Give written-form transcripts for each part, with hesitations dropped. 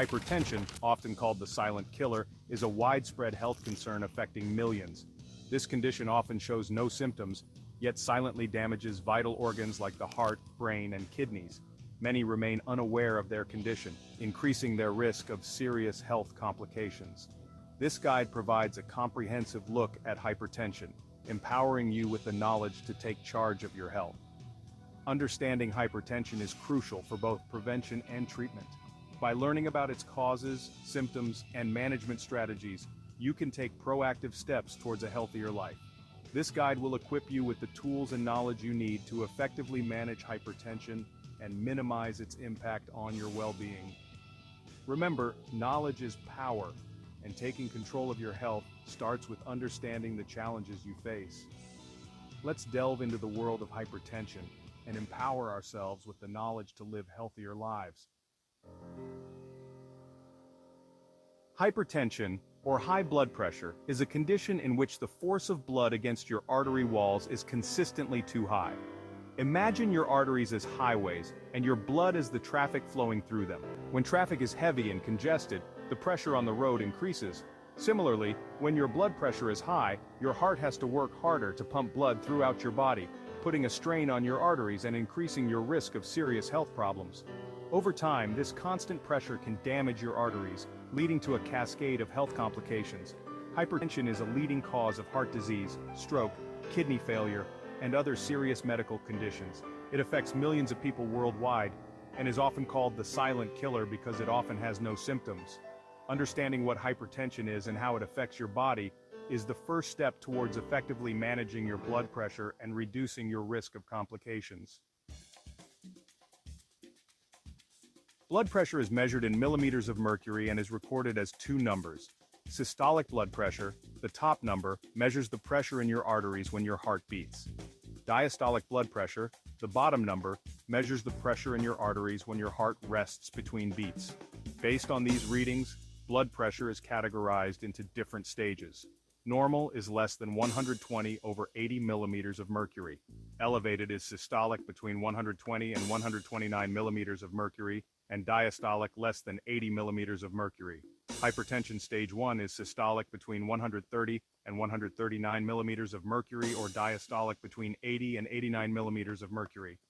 Hypertension, often called the silent killer, is a widespread health concern affecting millions. This condition often shows no symptoms, yet silently damages vital organs like the heart, brain, and kidneys. Many remain unaware of their condition, increasing their risk of serious health complications. This guide provides a comprehensive look at hypertension, empowering you with the knowledge to take charge of your health. Understanding hypertension is crucial for both prevention and treatment. By learning about its causes, symptoms, and management strategies, you can take proactive steps towards a healthier life. This guide will equip you with the tools and knowledge you need to effectively manage hypertension and minimize its impact on your well-being. Remember, knowledge is power, and taking control of your health starts with understanding the challenges you face. Let's delve into the world of hypertension and empower ourselves with the knowledge to live healthier lives. Hypertension, or high blood pressure, is a condition in which the force of blood against your artery walls is consistently too high. Imagine your arteries as highways, and your blood as the traffic flowing through them. When traffic is heavy and congested, the pressure on the road increases. Similarly, when your blood pressure is high, your heart has to work harder to pump blood throughout your body, putting a strain on your arteries and increasing your risk of serious health problems. Over time, this constant pressure can damage your arteries, leading to a cascade of health complications. Hypertension is a leading cause of heart disease, stroke, kidney failure, and other serious medical conditions. It affects millions of people worldwide and is often called the silent killer because it often has no symptoms. Understanding what hypertension is and how it affects your body is the first step towards effectively managing your blood pressure and reducing your risk of complications. Blood pressure is measured in millimeters of mercury and is recorded as two numbers. Systolic blood pressure, the top number, measures the pressure in your arteries when your heart beats. Diastolic blood pressure, the bottom number, measures the pressure in your arteries when your heart rests between beats. Based on these readings, blood pressure is categorized into different stages. Normal is less than 120 over 80 millimeters of mercury. Elevated is systolic between 120 and 129 millimeters of mercury, and diastolic less than 80 millimeters of mercury. Hypertension stage 1 is systolic between 130 and 139 millimeters of mercury or diastolic between 80 and 89 millimeters of mercury.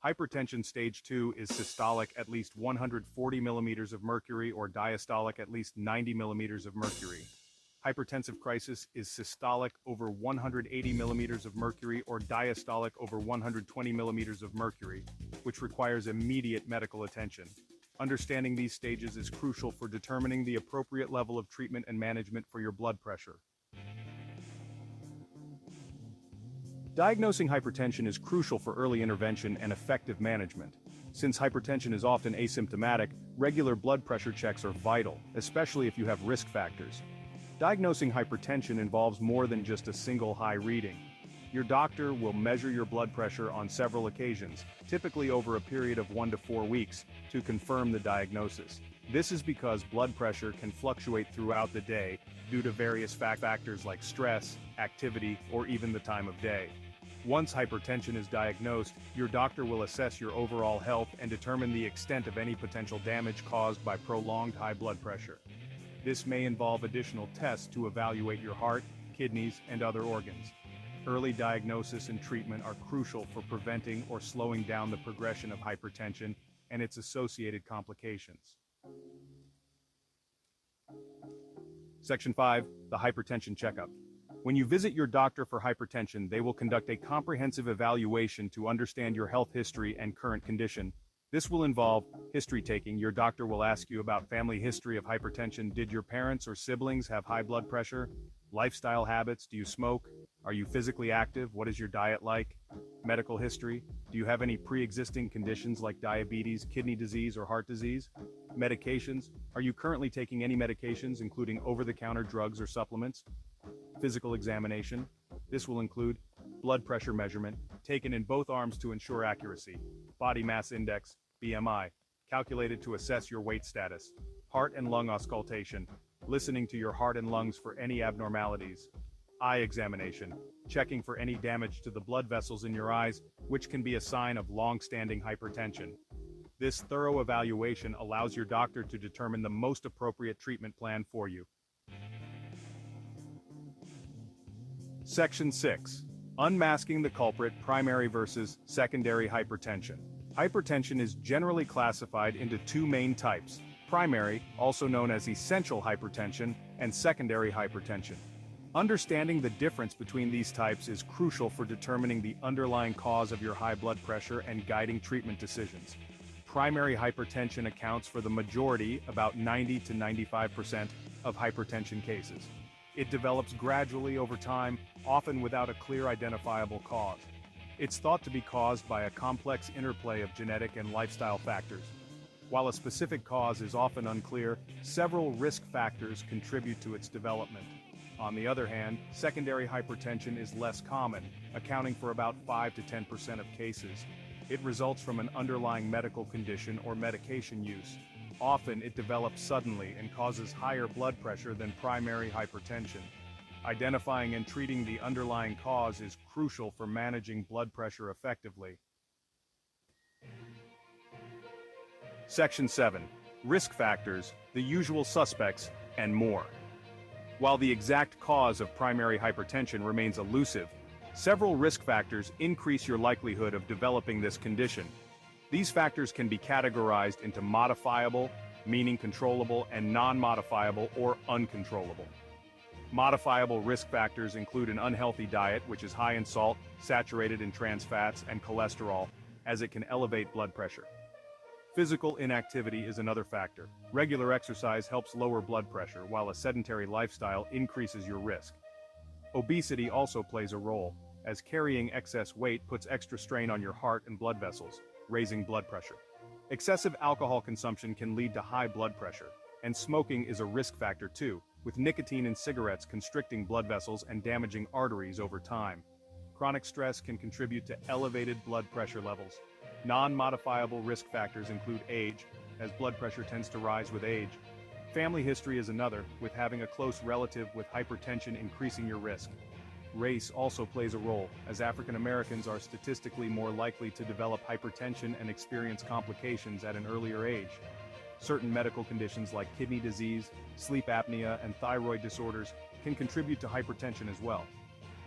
Hypertension stage 2 is systolic at least 140 millimeters of mercury or diastolic at least 90 millimeters of mercury. Hypertensive crisis is systolic over 180 millimeters of mercury or diastolic over 120 millimeters of mercury, which requires immediate medical attention. Understanding these stages is crucial for determining the appropriate level of treatment and management for your blood pressure. Diagnosing hypertension is crucial for early intervention and effective management. Since hypertension is often asymptomatic, regular blood pressure checks are vital, especially if you have risk factors. Diagnosing hypertension involves more than just a single high reading. Your doctor will measure your blood pressure on several occasions, typically over a period of 1 to 4 weeks, to confirm the diagnosis. This is because blood pressure can fluctuate throughout the day due to various factors like stress, activity, or even the time of day. Once hypertension is diagnosed, your doctor will assess your overall health and determine the extent of any potential damage caused by prolonged high blood pressure. This may involve additional tests to evaluate your heart, kidneys, and other organs. Early diagnosis and treatment are crucial for preventing or slowing down the progression of hypertension and its associated complications. Section 5, the hypertension checkup. When you visit your doctor for hypertension, they will conduct a comprehensive evaluation to understand your health history and current condition. This will involve history taking. Your doctor will ask you about family history of hypertension. Did your parents or siblings have high blood pressure? Lifestyle habits. Do you smoke? Are you physically active? What is your diet like? Medical history. Do you have any pre-existing conditions like diabetes, kidney disease, or heart disease? Medications. Are you currently taking any medications, including over-the-counter drugs or supplements? Physical examination. This will include blood pressure measurement, taken in both arms to ensure accuracy. Body mass index, BMI, calculated to assess your weight status. Heart and lung auscultation, listening to your heart and lungs for any abnormalities. Eye examination, checking for any damage to the blood vessels in your eyes, which can be a sign of long-standing hypertension. This thorough evaluation allows your doctor to determine the most appropriate treatment plan for you. Section 6. Unmasking the culprit: primary versus secondary hypertension. Hypertension is generally classified into two main types: primary, also known as essential hypertension, and secondary hypertension. Understanding the difference between these types is crucial for determining the underlying cause of your high blood pressure and guiding treatment decisions. Primary hypertension accounts for the majority, about 90 to 95%, of hypertension cases. It develops gradually over time, often without a clear identifiable cause. It's thought to be caused by a complex interplay of genetic and lifestyle factors. While a specific cause is often unclear, several risk factors contribute to its development. On the other hand, secondary hypertension is less common, accounting for about 5 to 10% of cases. It results from an underlying medical condition or medication use. Often it develops suddenly and causes higher blood pressure than primary hypertension. Identifying and treating the underlying cause is crucial for managing blood pressure effectively. Section 7. Risk factors, the usual suspects, and more. While the exact cause of primary hypertension remains elusive, several risk factors increase your likelihood of developing this condition. These factors can be categorized into modifiable, meaning controllable, and non-modifiable or uncontrollable. Modifiable risk factors include an unhealthy diet, which is high in salt, saturated in trans fats, and cholesterol, as it can elevate blood pressure. Physical inactivity is another factor. Regular exercise helps lower blood pressure, while a sedentary lifestyle increases your risk. Obesity also plays a role, as carrying excess weight puts extra strain on your heart and blood vessels, raising blood pressure. Excessive alcohol consumption can lead to high blood pressure, and smoking is a risk factor too, with nicotine in cigarettes constricting blood vessels and damaging arteries over time. Chronic stress can contribute to elevated blood pressure levels. Non-modifiable risk factors include age, as blood pressure tends to rise with age. Family history is another, with having a close relative with hypertension increasing your risk. Race also plays a role, as African Americans are statistically more likely to develop hypertension and experience complications at an earlier age. Certain medical conditions like kidney disease, sleep apnea, and thyroid disorders can contribute to hypertension as well.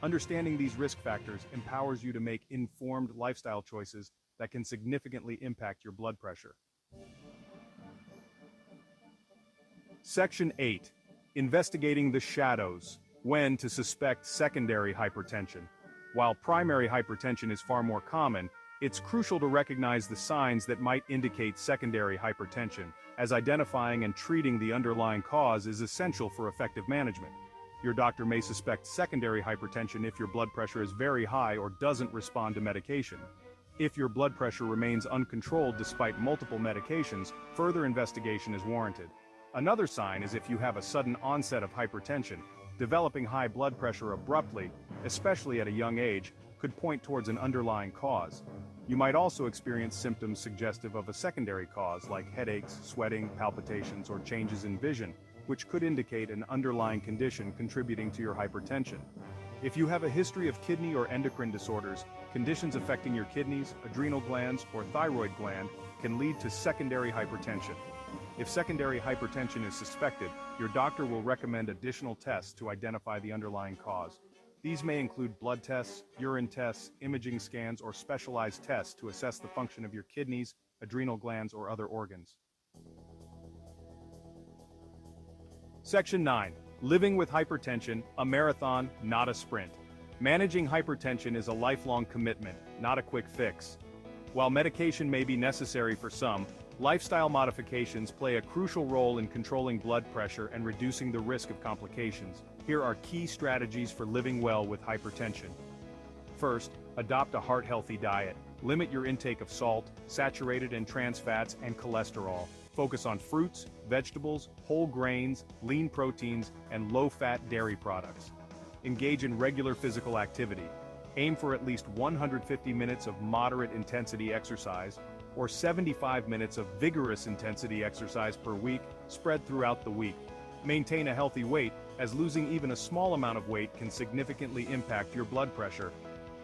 Understanding these risk factors empowers you to make informed lifestyle choices that can significantly impact your blood pressure. Section 8. Investigating the shadows: when to suspect secondary hypertension. While primary hypertension is far more common, it's crucial to recognize the signs that might indicate secondary hypertension, as identifying and treating the underlying cause is essential for effective management. Your doctor may suspect secondary hypertension if your blood pressure is very high or doesn't respond to medication. If your blood pressure remains uncontrolled despite multiple medications, further investigation is warranted. Another sign is if you have a sudden onset of hypertension. Developing high blood pressure abruptly, especially at a young age, could point towards an underlying cause. You might also experience symptoms suggestive of a secondary cause, like headaches, sweating, palpitations, or changes in vision, which could indicate an underlying condition contributing to your hypertension. If you have a history of kidney or endocrine disorders, conditions affecting your kidneys, adrenal glands, or thyroid gland can lead to secondary hypertension. If secondary hypertension is suspected, your doctor will recommend additional tests to identify the underlying cause. These may include blood tests, urine tests, imaging scans, or specialized tests to assess the function of your kidneys, adrenal glands, or other organs. Section 9. Living with hypertension: a marathon, not a sprint. Managing hypertension is a lifelong commitment, not a quick fix. While medication may be necessary for some, lifestyle modifications play a crucial role in controlling blood pressure and reducing the risk of complications. Here are key strategies for living well with hypertension. First, adopt a heart-healthy diet. Limit your intake of salt, saturated and trans fats, and cholesterol. Focus on fruits, vegetables, whole grains, lean proteins, and low-fat dairy products. Engage in regular physical activity. Aim for at least 150 minutes of moderate intensity exercise, or 75 minutes of vigorous intensity exercise per week, spread throughout the week. Maintain a healthy weight, as losing even a small amount of weight can significantly impact your blood pressure.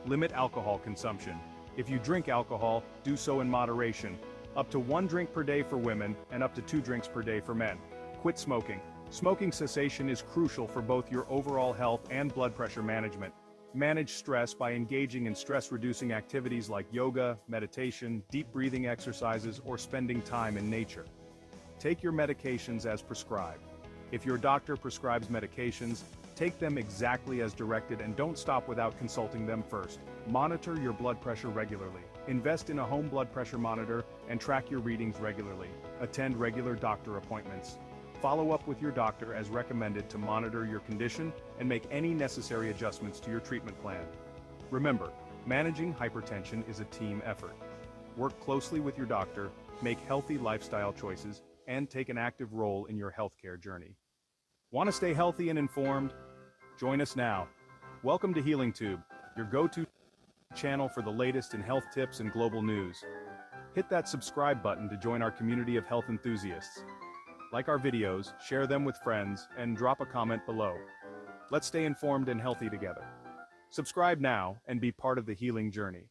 Limit alcohol consumption. If you drink alcohol, do so in moderation. Up to 1 drink per day for women and up to 2 drinks per day for men. Quit smoking. Smoking cessation is crucial for both your overall health and blood pressure management. Manage stress by engaging in stress-reducing activities like yoga, meditation, deep breathing exercises, or spending time in nature. Take your medications as prescribed. If your doctor prescribes medications, take them exactly as directed and don't stop without consulting them first. Monitor your blood pressure regularly. Invest in a home blood pressure monitor and track your readings regularly. Attend regular doctor appointments. Follow up with your doctor as recommended to monitor your condition and make any necessary adjustments to your treatment plan. Remember, managing hypertension is a team effort. Work closely with your doctor, make healthy lifestyle choices, and take an active role in your healthcare journey. Want to stay healthy and informed? Join us now. Welcome to Healing Tube, your go-to channel for the latest in health tips and global news. Hit that subscribe button to join our community of health enthusiasts. Like our videos, share them with friends, and drop a comment below. Let's stay informed and healthy together. Subscribe now and be part of the healing journey.